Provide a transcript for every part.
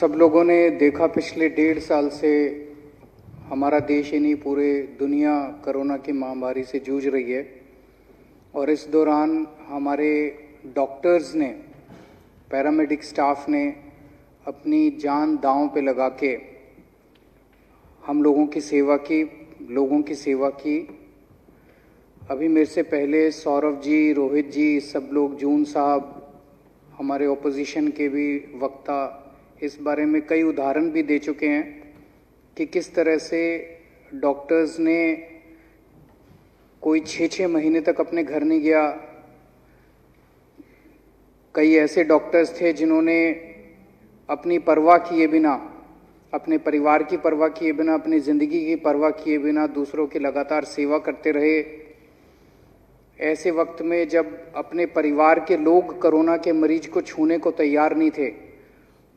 सब लोगों ने देखा पिछले 1.5 साल से हमारा देश ही नहीं पूरे दुनिया कोरोना की महामारी से जूझ रही है। और इस दौरान हमारे डॉक्टर्स ने, पैरामेडिक स्टाफ ने अपनी जान दांव पे लगा के हम लोगों की सेवा की। अभी मेरे से पहले सौरभ जी, रोहित जी, सब लोग, जून साहब, हमारे ओपोजिशन के भी वक्ता इस बारे में कई उदाहरण भी दे चुके हैं कि किस तरह से डॉक्टर्स ने कोई 6-6 महीने तक अपने घर नहीं गया। कई ऐसे डॉक्टर्स थे जिन्होंने अपनी परवाह किए बिना, अपने परिवार की परवाह किए बिना, अपनी ज़िंदगी की परवाह किए बिना दूसरों की लगातार सेवा करते रहे। ऐसे वक्त में जब अपने परिवार के लोग कोरोना के मरीज को छूने को तैयार नहीं थे,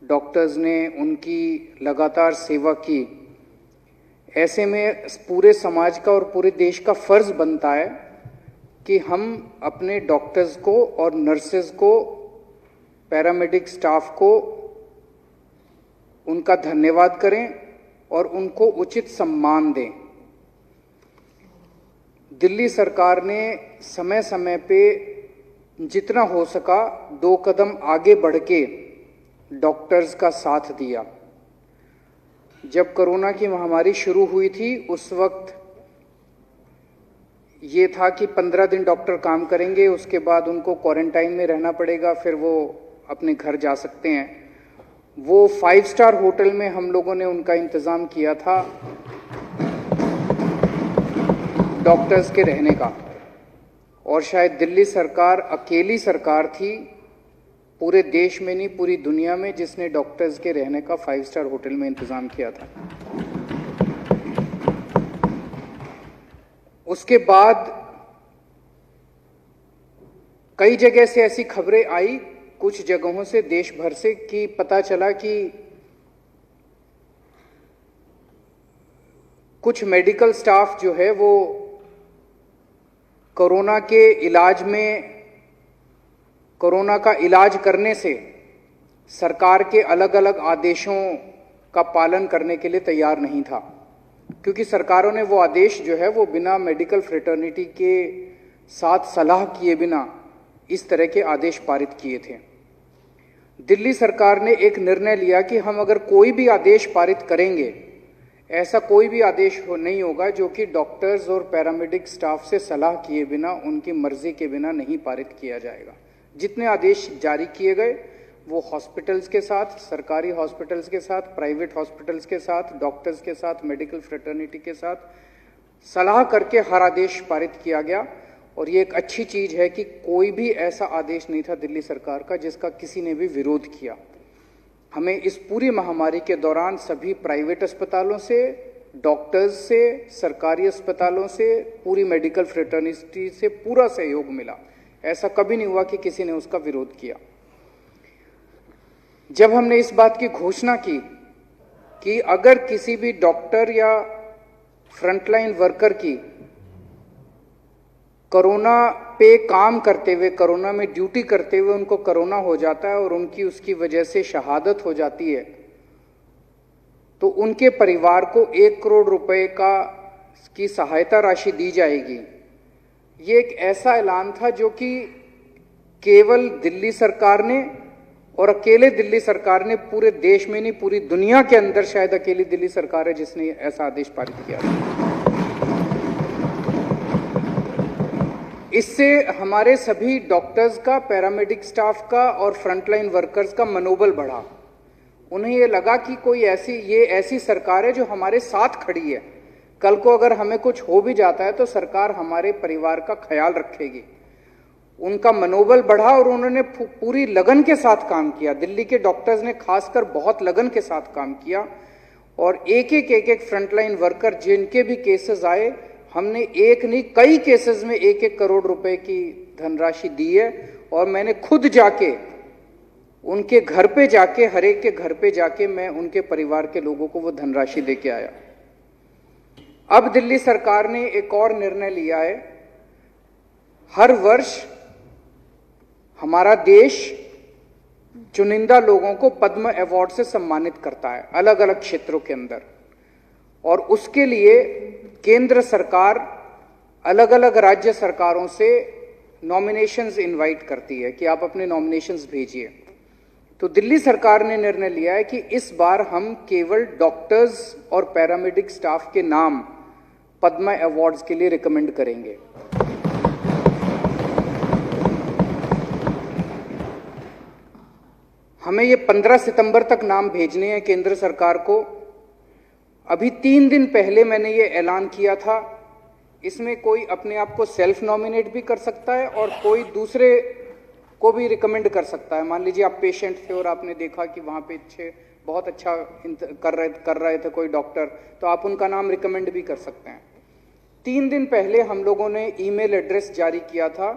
डॉक्टर्स ने उनकी लगातार सेवा की। ऐसे में पूरे समाज का और पूरे देश का फर्ज बनता है कि हम अपने डॉक्टर्स को और नर्सेज को, पैरामेडिक स्टाफ को, उनका धन्यवाद करें और उनको उचित सम्मान दें। दिल्ली सरकार ने समय समय पे जितना हो सका 2 कदम आगे बढ़ के डॉक्टर्स का साथ दिया। जब कोरोना की महामारी शुरू हुई थी उस वक्त ये था कि 15 दिन डॉक्टर काम करेंगे, उसके बाद उनको क्वारंटाइन में रहना पड़ेगा, फिर वो अपने घर जा सकते हैं। वो 5 स्टार होटल में हम लोगों ने उनका इंतज़ाम किया था डॉक्टर्स के रहने का। और शायद दिल्ली सरकार अकेली सरकार थी पूरे देश में नहीं, पूरी दुनिया में, जिसने डॉक्टर्स के रहने का 5 स्टार होटल में इंतज़ाम किया था। उसके बाद कई जगह से ऐसी खबरें आई, कुछ जगहों से, देश भर से, कि पता चला कि कुछ मेडिकल स्टाफ जो है वो कोरोना के इलाज में, कोरोना का इलाज करने से सरकार के अलग अलग आदेशों का पालन करने के लिए तैयार नहीं था, क्योंकि सरकारों ने वो आदेश जो है वो बिना मेडिकल फ्रेटर्निटी के साथ सलाह किए बिना इस तरह के आदेश पारित किए थे। दिल्ली सरकार ने एक निर्णय लिया कि हम अगर कोई भी आदेश पारित करेंगे, ऐसा कोई भी आदेश नहीं होगा जो कि डॉक्टर्स और पैरामेडिक स्टाफ से सलाह किए बिना, उनकी मर्जी के बिना नहीं पारित किया जाएगा। जितने आदेश जारी किए गए वो हॉस्पिटल्स के साथ, सरकारी हॉस्पिटल्स के साथ, प्राइवेट हॉस्पिटल्स के साथ, डॉक्टर्स के साथ, मेडिकल फ्रेटर्निटी के साथ सलाह करके हर आदेश पारित किया गया। और ये एक अच्छी चीज़ है कि कोई भी ऐसा आदेश नहीं था दिल्ली सरकार का जिसका किसी ने भी विरोध किया। हमें इस पूरी महामारी के दौरान सभी प्राइवेट अस्पतालों से, डॉक्टर्स से, सरकारी अस्पतालों से, पूरी मेडिकल फ्रेटर्निटी से पूरा सहयोग मिला। ऐसा कभी नहीं हुआ कि किसी ने उसका विरोध किया। जब हमने इस बात की घोषणा की कि अगर किसी भी डॉक्टर या फ्रंटलाइन वर्कर की कोरोना पे काम करते हुए, कोरोना में ड्यूटी करते हुए उनको कोरोना हो जाता है और उनकी उसकी वजह से शहादत हो जाती है, तो उनके परिवार को 1 करोड़ रुपए की सहायता राशि दी जाएगी। ये एक ऐसा ऐलान था जो कि केवल दिल्ली सरकार ने, और अकेले दिल्ली सरकार ने, पूरे देश में नहीं पूरी दुनिया के अंदर शायद अकेली दिल्ली सरकार है जिसने ऐसा आदेश पारित किया। इससे हमारे सभी डॉक्टर्स का, पैरामेडिक स्टाफ का और फ्रंटलाइन वर्कर्स का मनोबल बढ़ा। उन्हें ये लगा कि ये ऐसी सरकार है जो हमारे साथ खड़ी है। कल को अगर हमें कुछ हो भी जाता है तो सरकार हमारे परिवार का ख्याल रखेगी। उनका मनोबल बढ़ा और उन्होंने पूरी लगन के साथ काम किया। दिल्ली के डॉक्टर्स ने खासकर बहुत लगन के साथ काम किया और एक एक फ्रंटलाइन वर्कर जिनके भी केसेस आए, हमने एक नहीं कई केसेस में 1-1 करोड़ रुपए की धनराशि दी है। और मैंने खुद जाके उनके घर पे जाके, हर एक के घर पे जाके मैं उनके परिवार के लोगों को वो धनराशि देके आया। अब दिल्ली सरकार ने एक और निर्णय लिया है। हर वर्ष हमारा देश चुनिंदा लोगों को पद्म अवार्ड से सम्मानित करता है अलग अलग क्षेत्रों के अंदर, और उसके लिए केंद्र सरकार अलग अलग राज्य सरकारों से नॉमिनेशंस इनवाइट करती है कि आप अपने नॉमिनेशंस भेजिए। तो दिल्ली सरकार ने निर्णय लिया है कि इस बार हम केवल डॉक्टर्स और पैरामेडिक स्टाफ के नाम पद्म अवार्ड्स के लिए रिकमेंड करेंगे। हमें ये 15 सितंबर तक नाम भेजने हैं केंद्र सरकार को। अभी 3 दिन पहले मैंने ये ऐलान किया था। इसमें कोई अपने आप को सेल्फ नॉमिनेट भी कर सकता है और कोई दूसरे को भी रिकमेंड कर सकता है। मान लीजिए आप पेशेंट थे और आपने देखा कि वहाँ पे बहुत अच्छा कर रहे थे कोई डॉक्टर, तो आप उनका नाम रिकमेंड भी कर सकते हैं। 3 दिन पहले हम लोगों ने ईमेल एड्रेस जारी किया था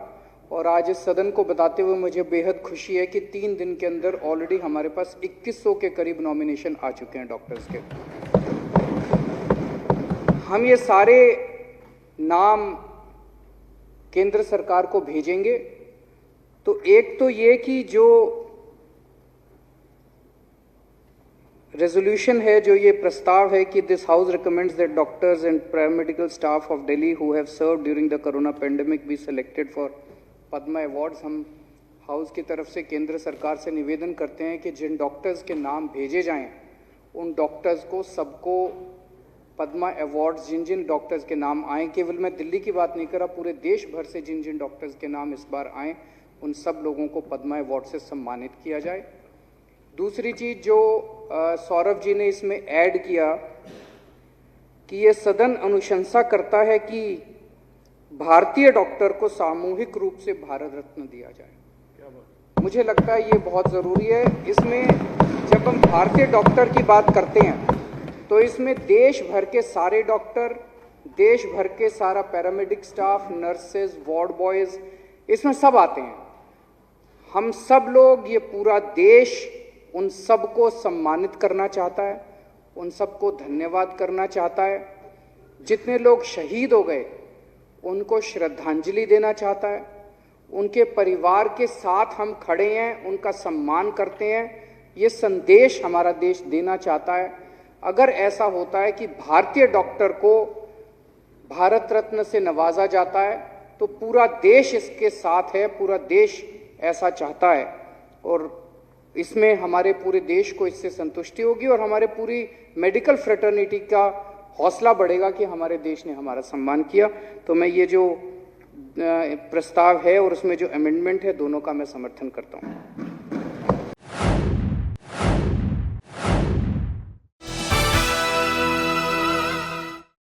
और आज इस सदन को बताते हुए मुझे बेहद खुशी है कि 3 दिन के अंदर ऑलरेडी हमारे पास 2100 के करीब नॉमिनेशन आ चुके हैं डॉक्टर्स के। हम ये सारे नाम केंद्र सरकार को भेजेंगे। तो एक तो ये कि जो रेजोल्यूशन है, जो ये प्रस्ताव है कि this house recommends that doctors and paramedical staff of Delhi who have served during the corona pandemic be selected for Padma awards. हम हाउस की तरफ से केंद्र सरकार से निवेदन करते हैं कि जिन डॉक्टर्स के नाम भेजे जाएं उन डॉक्टर्स को सबको पद्म अवार्ड्स, जिन जिन डॉक्टर्स के नाम आए, केवल मैं दिल्ली की बात नहीं कर रहा, पूरे देश भर से जिन जिन डॉक्टर्स के नाम इस बार आए उन सब लोगों को पद्म अवार्ड से सम्मानित किया जाए। दूसरी चीज जो सौरभ जी ने इसमें ऐड किया कि ये सदन अनुशंसा करता है कि भारतीय डॉक्टर को सामूहिक रूप से भारत रत्न दिया जाए। मुझे लगता है ये बहुत जरूरी है। इसमें जब हम भारतीय डॉक्टर की बात करते हैं तो इसमें देश भर के सारे डॉक्टर, देश भर के सारा paramedic staff, nurses, ward boys, इसमें सब आते हैं। हम सब लोग, ये पूरा देश उन सबको सम्मानित करना चाहता है, उन सबको धन्यवाद करना चाहता है। जितने लोग शहीद हो गए उनको श्रद्धांजलि देना चाहता है। उनके परिवार के साथ हम खड़े हैं, उनका सम्मान करते हैं, ये संदेश हमारा देश देना चाहता है। अगर ऐसा होता है कि भारतीय डॉक्टर को भारत रत्न से नवाजा जाता है तो पूरा देश इसके साथ है, पूरा देश ऐसा चाहता है और इसमें हमारे पूरे देश को इससे संतुष्टि होगी और हमारे पूरी मेडिकल फ्रेटर्निटी का हौसला बढ़ेगा कि हमारे देश ने हमारा सम्मान किया। तो मैं ये जो प्रस्ताव है और उसमें जो अमेंडमेंट है, दोनों का मैं समर्थन करता हूँ।